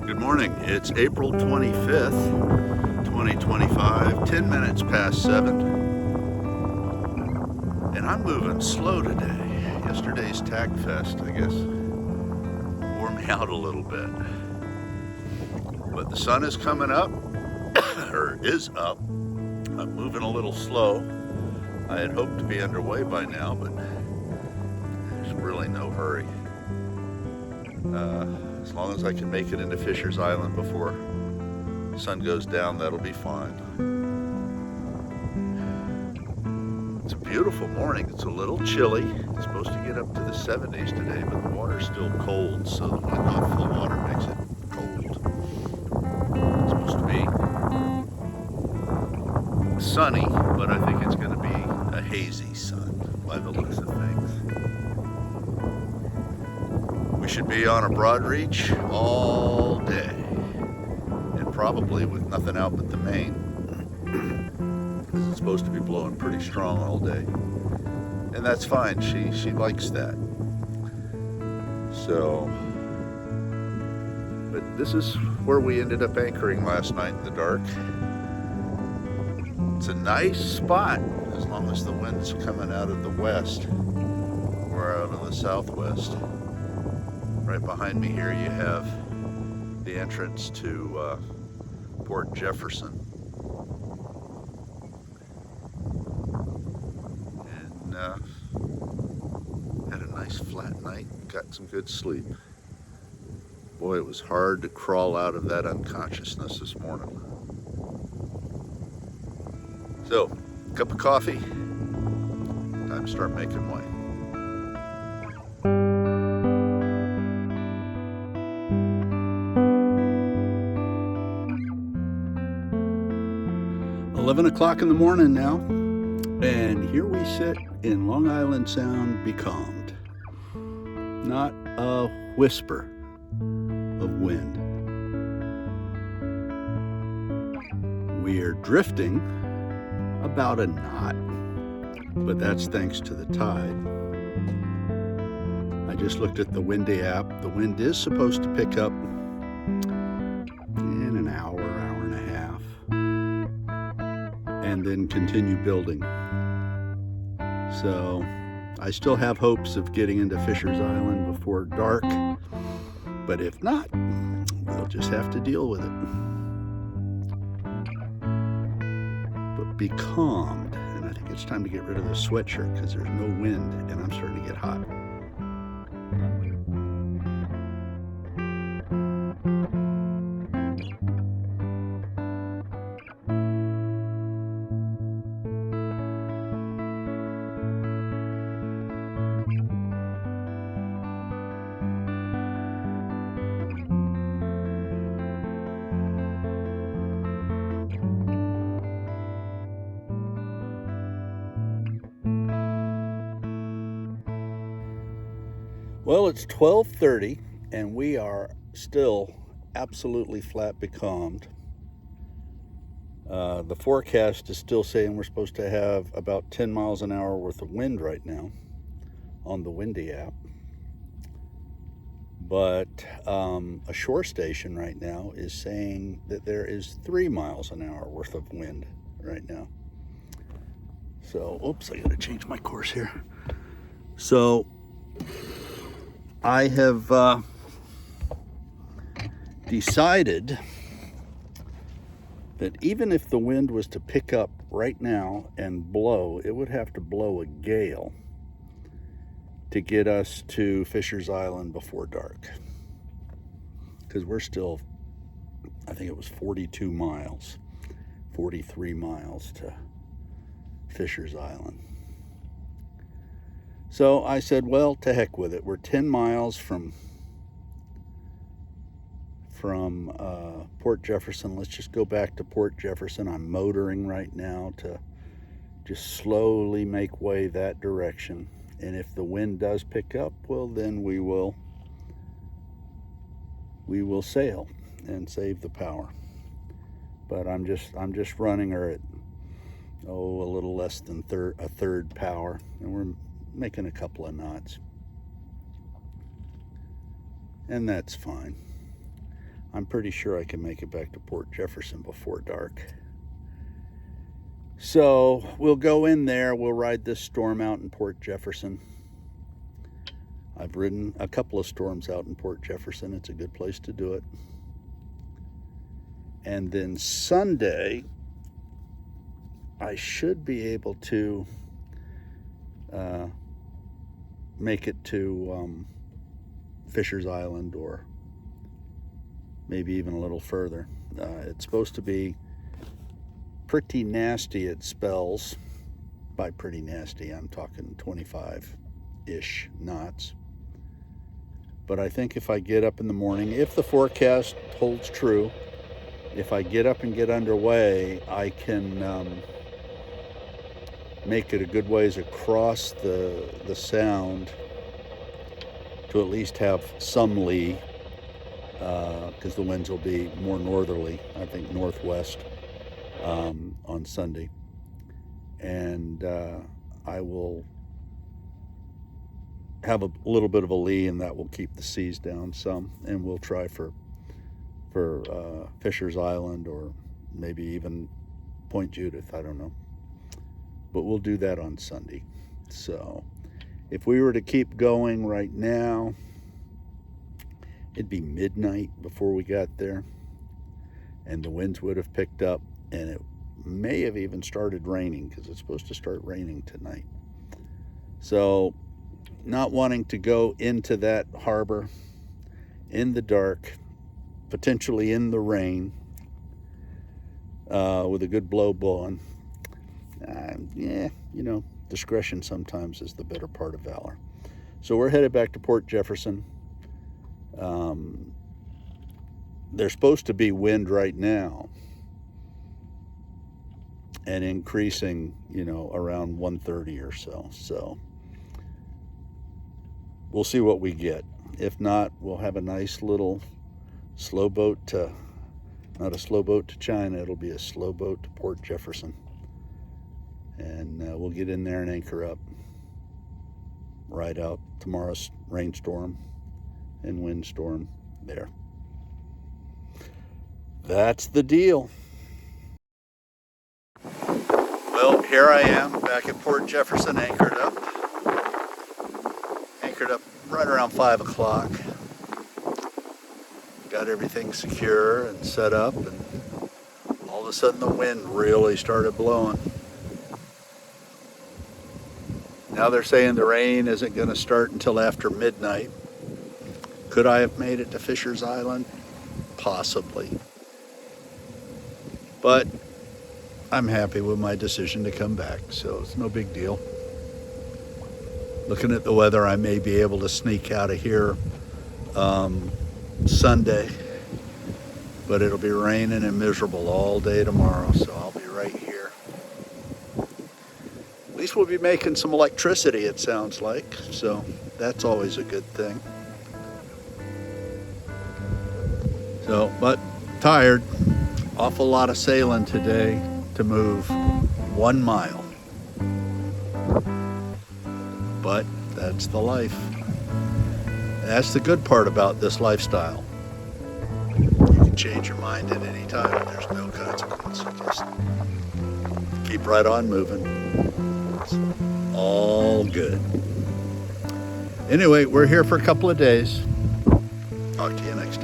Good morning. It's April 25th, 2025, 10 minutes past 7, and I'm moving slow today. Yesterday's Tag Fest, I guess, wore me out a little bit. But the sun is coming up, or is up. I'm moving a little slow. I had hoped to be underway by now, but there's really no hurry. As long as I can make it into Fisher's Island before the sun goes down, that'll be fine. It's a beautiful morning. It's a little chilly. It's supposed to get up to the 70s today, but the water's still cold, so the wind off the water makes it cold. It's supposed to be sunny, but I think it's going to be a hazy sun by the looks of things. We should be on a broad reach all day, and probably with nothing out but the main. It's supposed to be blowing pretty strong all day, and that's fine. She likes that. So, but this is where we ended up anchoring last night in the dark. It's a nice spot as long as the wind's coming out of the west or out of the southwest. Right behind me here you have the entrance to Port Jefferson. And had a nice flat night, got some good sleep. Boy, it was hard to crawl out of that unconsciousness this morning. So, cup of coffee, time to start making way. 11 o'clock in the morning now, and here we sit in Long Island Sound becalmed. Not a whisper of wind. We are drifting about a knot, but that's thanks to the tide. I just looked at the windy app. The wind is supposed to pick up in an hour and a half, and then continue building. So I still have hopes of getting into Fisher's Island before dark, but if not, we'll just have to deal with it. But be calmed, and I think it's time to get rid of the sweatshirt because there's no wind and I'm starting to get hot. Well, it's 12:30 and we are still absolutely flat becalmed. The forecast is still saying we're supposed to have about 10 miles an hour worth of wind right now on the windy app. But a shore station right now is saying that there is 3 miles an hour worth of wind right now. So, oops, I gotta change my course here. So I have decided that even if the wind was to pick up right now and blow, it would have to blow a gale to get us to Fisher's Island before dark. Because we're still, I think it was 42 miles, 43 miles to Fisher's Island. So I said, well, to heck with it. We're 10 miles from Port Jefferson. Let's just go back to Port Jefferson. I'm motoring right now to just slowly make way that direction. And if the wind does pick up, well, then we will sail and save the power. But I'm just running her at a little less than a third power, and we're making a couple of knots, and that's fine. I'm pretty sure I can make it back to Port Jefferson before dark. So we'll go in there, we'll ride this storm out in Port Jefferson. I've ridden a couple of storms out in Port Jefferson. It's a good place to do it. And then Sunday, I should be able to make it to Fisher's Island, or maybe even a little further. It's supposed to be pretty nasty at spells. By pretty nasty, I'm talking 25-ish knots. But I think if I get up in the morning, if the forecast holds true, if I get up and get underway, I can make it a good ways across the sound to at least have some lee, because the winds will be more northerly, I think northwest, on Sunday. And I will have a little bit of a lee, and that will keep the seas down some, and we'll try for Fisher's Island, or maybe even Point Judith, I don't know. But we'll do that on Sunday. So if we were to keep going right now, it'd be midnight before we got there, and the winds would have picked up, and it may have even started raining, because it's supposed to start raining tonight. So not wanting to go into that harbor in the dark, potentially in the rain, with a good blow blowing. Yeah, you know, discretion sometimes is the better part of valor. So we're headed back to Port Jefferson. There's supposed to be wind right now, and increasing, you know, around 1:30 or so. So we'll see what we get. If not, we'll have a nice little slow boat to, not a slow boat to China, it'll be a slow boat to Port Jefferson. And we'll get in there and anchor up, ride out tomorrow's rainstorm and windstorm there. That's the deal. Well, here I am back at Port Jefferson, anchored up right around 5 o'clock. Got everything secure and set up, and all of a sudden the wind really started blowing. Now they're saying the rain isn't going to start until after midnight. Could I have made it to Fisher's Island? Possibly. But I'm happy with my decision to come back, so it's no big deal. Looking at the weather, I may be able to sneak out of here Sunday, but it'll be raining and miserable all day tomorrow, so I'll be right here. At least we'll be making some electricity, it sounds like, so that's always a good thing. So, but tired. Awful lot of sailing today to move 1 mile. But that's the life. That's the good part about this lifestyle. You can change your mind at any time. There's no consequence. You just keep right on moving. It's all good. Anyway, we're here for a couple of days. Talk to you next time.